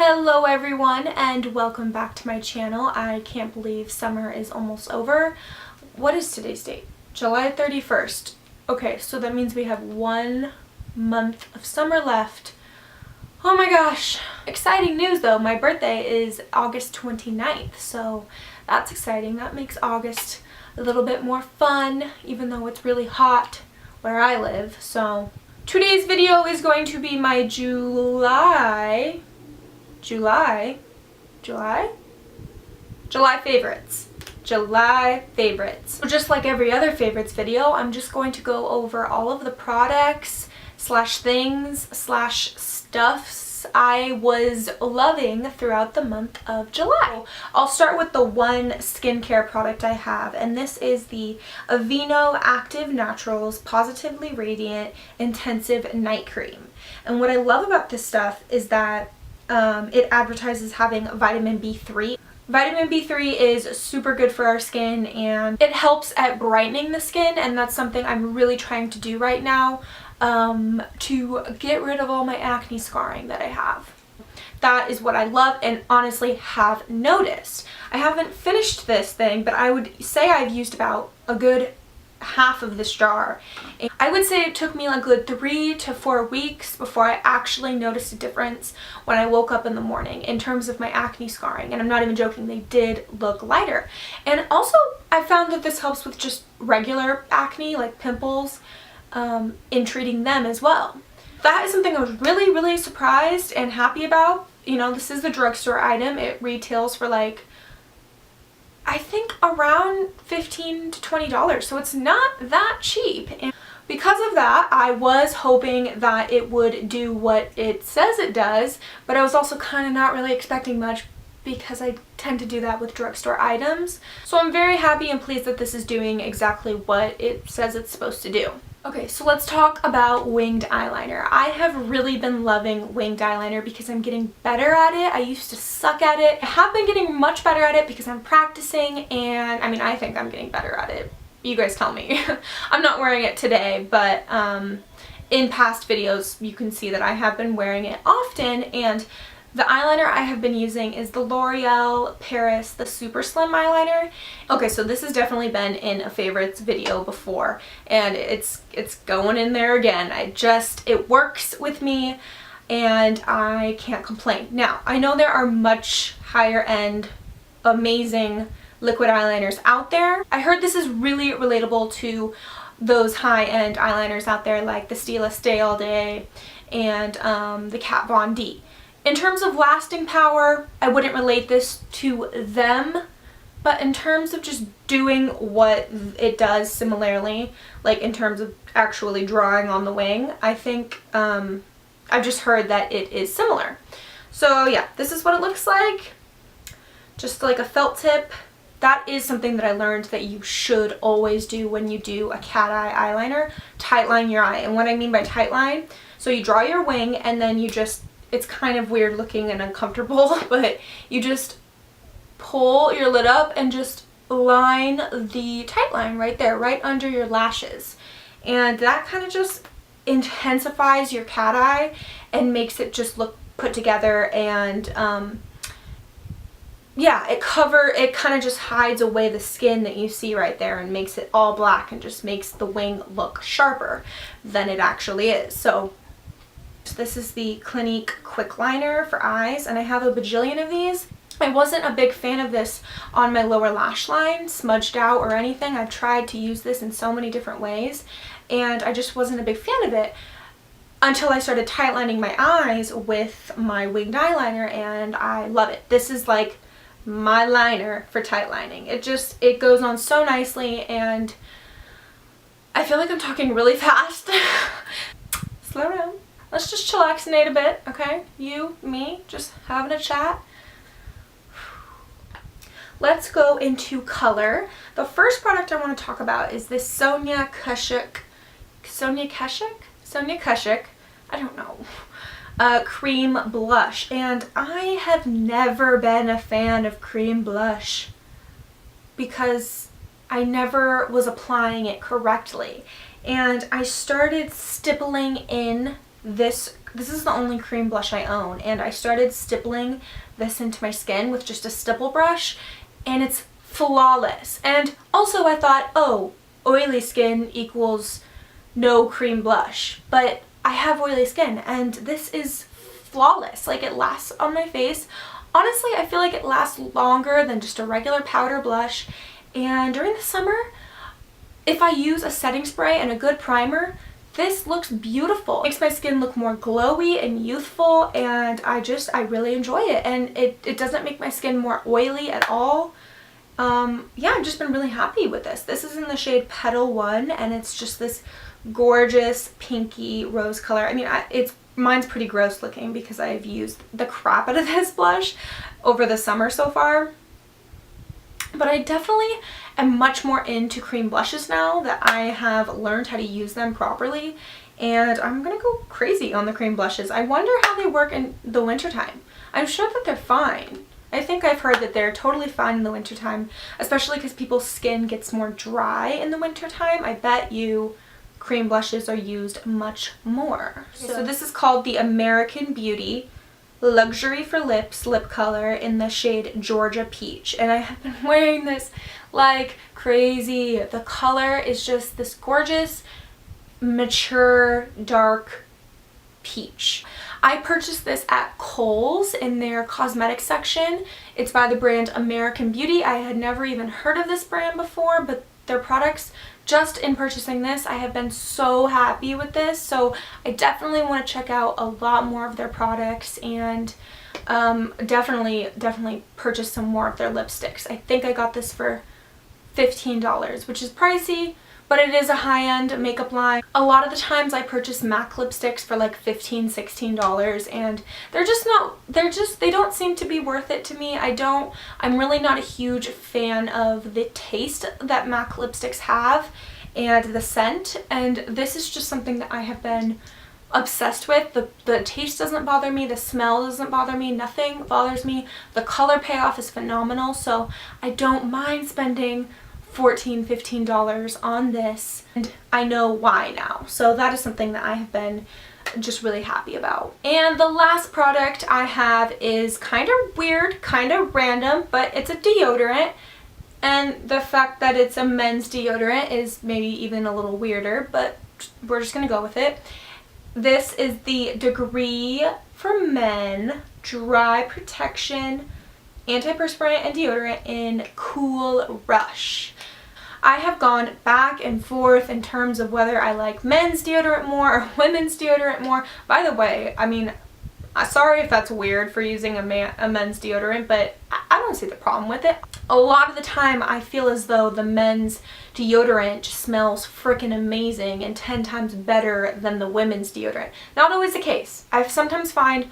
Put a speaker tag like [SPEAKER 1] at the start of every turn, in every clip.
[SPEAKER 1] Hello everyone and welcome back to my channel. I can't believe summer is almost over. What is today's date? July 31st. Okay, so that means we have 1 month of summer left. Oh my gosh. Exciting news though. My birthday is August 29th, so that's exciting. That makes August a little bit more fun, even though it's really hot where I live. So today's video is going to be my July favorites. July favorites. So just like every other favorites video, I'm just going to go over all of the products slash things slash stuffs I was loving throughout the month of July. I'll start with the one skincare product I have, and this is the Aveeno Active Naturals Positively Radiant Intensive Night Cream. And what I love about this stuff is that it advertises having vitamin B3. Vitamin B3 is super good for our skin and it helps at brightening the skin, and that's something I'm really trying to do right now to get rid of all my acne scarring that I have. That is what I love and honestly have noticed. I haven't finished this thing, but I would say I've used about a good half of this jar. I would say it took me a good 3 to 4 weeks before I actually noticed a difference when I woke up in the morning in terms of my acne scarring, and I'm not even joking, they did look lighter. And also I found that this helps with just regular acne like pimples in treating them as well. That is something I was really surprised and happy about. You know, this is the drugstore item. It retails for like I think around $15 to $20, so it's not that cheap. And because of that, I was hoping that it would do what it says it does, but I was also kind of not really expecting much because I tend to do that with drugstore items. So I'm very happy and pleased that this is doing exactly what it says it's supposed to do. Okay, so let's talk about winged eyeliner. I have really been loving winged eyeliner because I'm getting better at it. I used to suck at it. I have been getting much better at it because I'm practicing, and I mean, I think I'm getting better at it. You guys tell me. I'm not wearing it today, but in past videos you can see that I have been wearing it often, and the eyeliner I have been using is the L'Oreal Paris, the Super Slim eyeliner. Okay, so this has definitely been in a favorites video before, and it's going in there again. It works with me, and I can't complain. Now, I know there are much higher end, amazing liquid eyeliners out there. I heard this is really relatable to those high-end eyeliners out there like the Stila Stay All Day and the Kat Von D. In terms of lasting power, I wouldn't relate this to them, but in terms of just doing what it does similarly, like in terms of actually drawing on the wing, I think I've just heard that it is similar. So yeah, this is what it looks like. Just like a felt tip. That is something that I learned that you should always do when you do a cat eye eyeliner. Tight line your eye. And what I mean by tight line, so you draw your wing and then you just, it's kind of weird looking and uncomfortable, but you just pull your lid up and just line the tight line right there, right under your lashes. And that kind of just intensifies your cat eye and makes it just look put together, and yeah, it kind of just hides away the skin that you see right there and makes it all black and just makes the wing look sharper than it actually is. So this is the Clinique QuickLiner for eyes, and I have a bajillion of these. I wasn't a big fan of this on my lower lash line, smudged out or anything. I've tried to use this in so many different ways, and I just wasn't a big fan of it until I started tight lining my eyes with my winged eyeliner, and I love it. This is like my liner for tight lining. It goes on so nicely, and I feel like I'm talking really fast. Slow down. Let's just chillaxinate a bit, okay? You, me, just having a chat. Let's go into color. The first product I want to talk about is this Sonia Kashuk, I don't know, cream blush. And I have never been a fan of cream blush because I never was applying it correctly. And I started stippling in this is the only cream blush I own, and I started stippling this into my skin with just a stipple brush, and it's flawless. And also I thought, oh, oily skin equals no cream blush, but I have oily skin and this is flawless. Like, it lasts on my face. Honestly, I feel like it lasts longer than just a regular powder blush, and during the summer, if I use a setting spray and a good primer, this looks beautiful. It makes my skin look more glowy and youthful, and I really enjoy it, and it doesn't make my skin more oily at all. Yeah, I've just been really happy with this. This is in the shade Petal 1, and it's just this gorgeous pinky rose color. I mean, mine's pretty gross looking because I've used the crap out of this blush over the summer so far. But I definitely am much more into cream blushes now that I have learned how to use them properly, and I'm gonna go crazy on the cream blushes. I wonder how they work in the wintertime. I'm sure that they're fine. I think I've heard that they're totally fine in the wintertime, especially because people's skin gets more dry in the wintertime. I bet you cream blushes are used much more. So this is called the American Beauty Luxury for Lips lip color in the shade Georgia Peach, and I have been wearing this like crazy. The color is just this gorgeous, mature, dark peach. I purchased this at Kohl's in their cosmetics section. It's by the brand American Beauty. I had never even heard of this brand before, but their products, just in purchasing this, I have been so happy with this. So I definitely want to check out a lot more of their products, and definitely purchase some more of their lipsticks. I think I got this for $15, which is pricey, but it is a high-end makeup line. A lot of the times I purchase MAC lipsticks for like $15, $16, and they don't seem to be worth it to me. I'm really not a huge fan of the taste that MAC lipsticks have and the scent, and this is just something that I have been obsessed with. The taste doesn't bother me, the smell doesn't bother me, nothing bothers me. The color payoff is phenomenal, so I don't mind spending $14, $15 on this, and I know why now. So that is something that I have been just really happy about. And the last product I have is kind of weird, kind of random, but it's a deodorant, and the fact that it's a men's deodorant is maybe even a little weirder, but we're just gonna go with it. This is the Degree for Men Dry Protection Antiperspirant and Deodorant in Cool Rush. I have gone back and forth in terms of whether I like men's deodorant more or women's deodorant more. By the way, I mean, sorry if that's weird for using a men's deodorant, but I don't see the problem with it. A lot of the time I feel as though the men's deodorant just smells freaking amazing and 10 times better than the women's deodorant. Not always the case. I sometimes find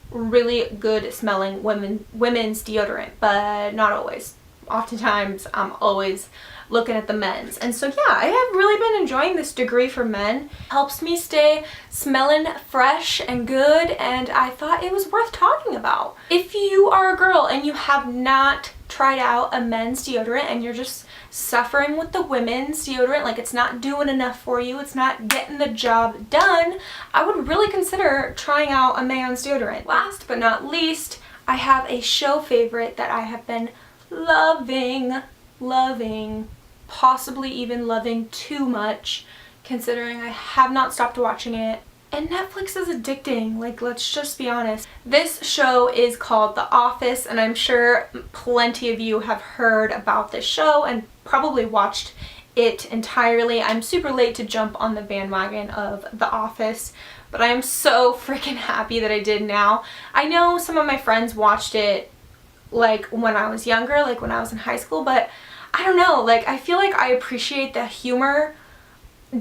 [SPEAKER 1] really good smelling women's deodorant, but not always. Oftentimes I'm always looking at the men's. And so yeah, I have really been enjoying this Degree for Men. Helps me stay smelling fresh and good, and I thought it was worth talking about. If you are a girl and you have not tried out a men's deodorant and you're just suffering with the women's deodorant, like it's not doing enough for you, it's not getting the job done, I would really consider trying out a man's deodorant. Last but not least, I have a show favorite that I have been loving, possibly even loving too much, considering I have not stopped watching it. And Netflix is addicting, like, let's just be honest. This show is called The Office, and I'm sure plenty of you have heard about this show and probably watched it entirely. I'm super late to jump on the bandwagon of The Office, but I am so freaking happy that I did now. I know some of my friends watched it like when I was younger, like when I was in high school, but I don't know, like I feel like I appreciate the humor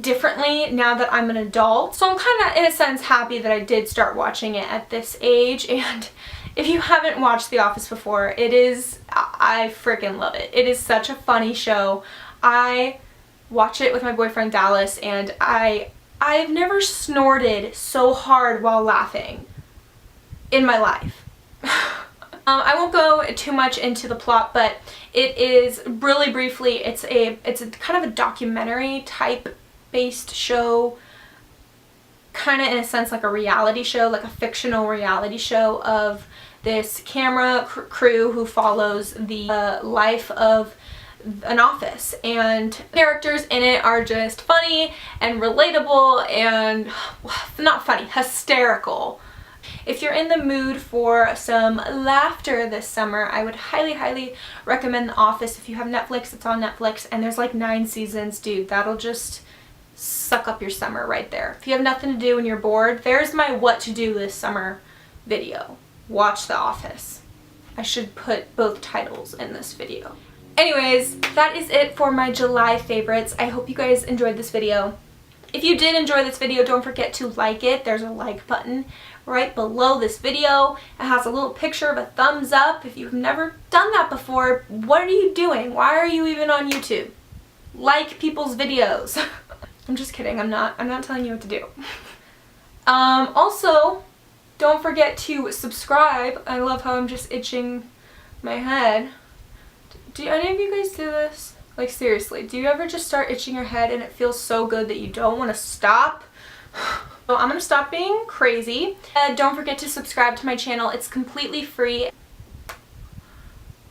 [SPEAKER 1] differently now that I'm an adult. So I'm kind of in a sense happy that I did start watching it at this age. And if you haven't watched The Office before, I freaking love it. It is such a funny show. I watch it with my boyfriend Dallas, and I've never snorted so hard while laughing in my life. I won't go too much into the plot, but it is really briefly, it's a kind of a documentary type based show kind of in a sense like a reality show, like a fictional reality show of this camera crew who follows the life of an office, and characters in it are just funny and relatable and not funny, hysterical. If you're in the mood for some laughter this summer, I would highly recommend The Office. If you have Netflix, it's on Netflix, and there's like 9 seasons. Dude, that'll just suck up your summer right there. If you have nothing to do and you're bored, there's my what to do this summer video. Watch The Office. I should put both titles in this video. Anyways, that is it for my July favorites. I hope you guys enjoyed this video. If you did enjoy this video, don't forget to like it. There's a like button right below this video. It has a little picture of a thumbs up. If you've never done that before, what are you doing? Why are you even on YouTube? Like people's videos. I'm just kidding. I'm not telling you what to do. Also, don't forget to subscribe. I love how I'm just itching my head. Do any of you guys do this? Like, seriously, do you ever just start itching your head and it feels so good that you don't want to stop? So I'm gonna stop being crazy. Don't forget to subscribe to my channel. It's completely free.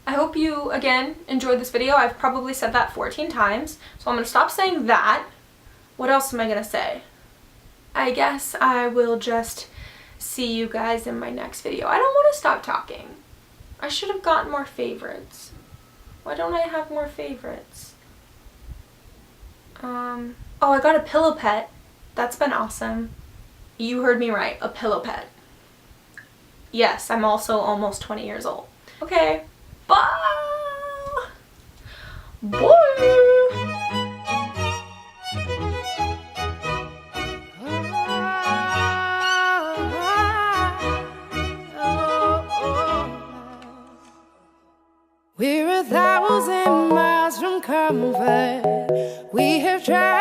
[SPEAKER 1] I hope you, again, enjoyed this video. I've probably said that 14 times, so I'm gonna stop saying that. What else am I gonna say? I guess I will just see you guys in my next video. I don't want to stop talking. I should have gotten more favorites. Why don't I have more favorites? Oh, I got a pillow pet. That's been awesome. You heard me right, a pillow pet. Yes, I'm also almost 20 years old. Okay, bye! Bye!
[SPEAKER 2] We're 1,000 miles from comfort. We have tried